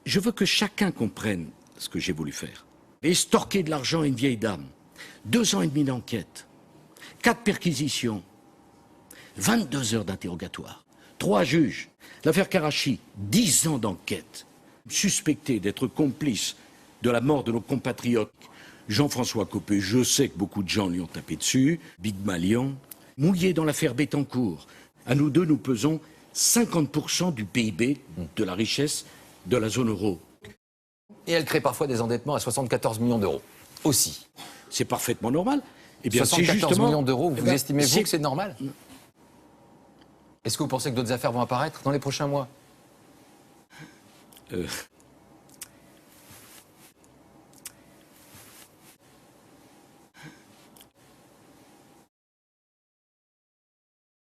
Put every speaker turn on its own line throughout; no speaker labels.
Je veux que chacun comprenne ce que j'ai voulu faire. Estorquer de l'argent à une vieille dame, 2 ans et demi d'enquête, 4 perquisitions, 22 heures d'interrogatoire, 3 juges. L'affaire Karachi, 10 ans d'enquête. Suspecté d'être complice de la mort de nos compatriotes. Jean-François Copé, je sais que beaucoup de gens lui ont tapé dessus. Big Malion, mouillé dans l'affaire Bettencourt. À nous deux, nous pesons 50% du PIB, de la richesse de la zone euro.
Et elle crée parfois des endettements à 74 millions d'euros. Aussi.
C'est parfaitement normal. Eh bien,
74 millions d'euros, vous estimez-vous que c'est normal?
Non.
Est-ce que vous pensez que d'autres affaires vont apparaître dans les prochains mois?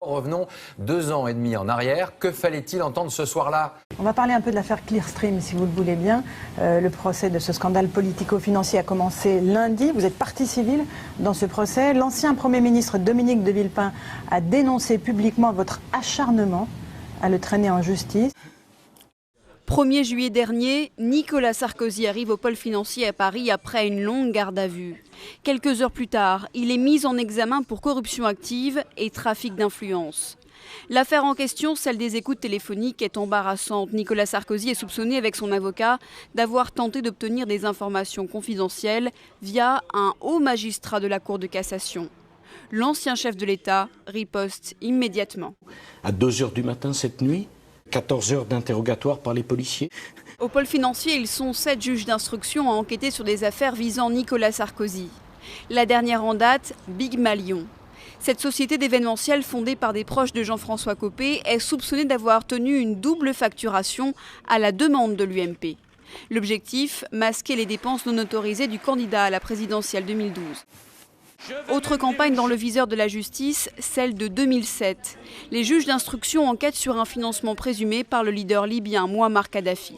Revenons 2 ans et demi en arrière. Que fallait-il entendre ce soir-là?
On va parler un peu de l'affaire Clearstream, si vous le voulez bien. Le procès de ce scandale politico-financier a commencé lundi. Vous êtes partie civile dans ce procès. L'ancien Premier ministre Dominique de Villepin a dénoncé publiquement votre acharnement à le traîner en justice.
1er juillet dernier, Nicolas Sarkozy arrive au pôle financier à Paris après une longue garde à vue. Quelques heures plus tard, il est mis en examen pour corruption active et trafic d'influence. L'affaire en question, celle des écoutes téléphoniques, est embarrassante. Nicolas Sarkozy est soupçonné avec son avocat d'avoir tenté d'obtenir des informations confidentielles via un haut magistrat de la Cour de cassation. L'ancien chef de l'État riposte immédiatement.
À 2 heures du matin cette nuit, 14 heures d'interrogatoire par les policiers.
Au pôle financier, ils sont 7 juges d'instruction à enquêter sur des affaires visant Nicolas Sarkozy. La dernière en date, Big Malion. Cette société d'événementiel fondée par des proches de Jean-François Copé est soupçonnée d'avoir tenu une double facturation à la demande de l'UMP. L'objectif, masquer les dépenses non autorisées du candidat à la présidentielle 2012. Autre campagne dans le viseur de la justice, celle de 2007. Les juges d'instruction enquêtent sur un financement présumé par le leader libyen Mouammar Kadhafi.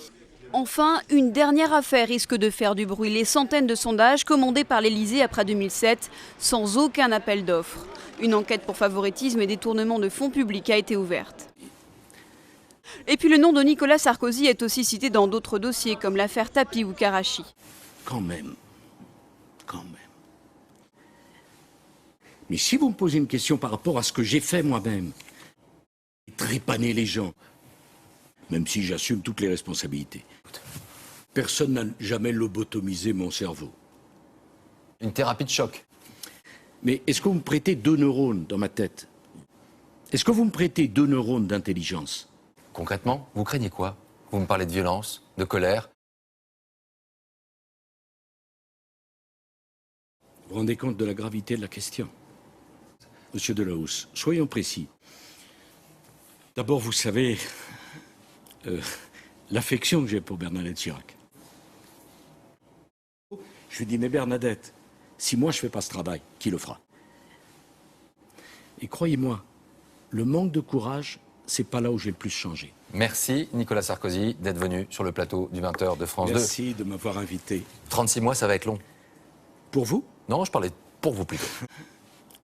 Enfin, une dernière affaire risque de faire du bruit. Les centaines de sondages commandés par l'Élysée après 2007, sans aucun appel d'offres. Une enquête pour favoritisme et détournement de fonds publics a été ouverte. Et puis le nom de Nicolas Sarkozy est aussi cité dans d'autres dossiers, comme l'affaire Tapie ou Karachi.
Quand même. Mais si vous me posez une question par rapport à ce que j'ai fait moi-même, trépaner les gens, même si j'assume toutes les responsabilités, personne n'a jamais lobotomisé mon cerveau.
Une thérapie de choc.
Mais est-ce que vous me prêtez 2 neurones dans ma tête? Est-ce que vous me prêtez 2 neurones d'intelligence?
Concrètement, vous craignez quoi? Vous me parlez de violence, de colère.
Vous vous rendez compte de la gravité de la question? Monsieur Delahousse, soyons précis. D'abord, vous savez l'affection que j'ai pour Bernadette Chirac. Je lui dis, mais Bernadette, si moi je ne fais pas ce travail, qui le fera? Et croyez-moi, le manque de courage, c'est pas là où j'ai le plus changé.
Merci Nicolas Sarkozy d'être venu sur le plateau du 20h de France 2.
Merci de m'avoir invité.
36 mois, ça va être long.
Pour vous?
Non, je parlais pour vous plutôt.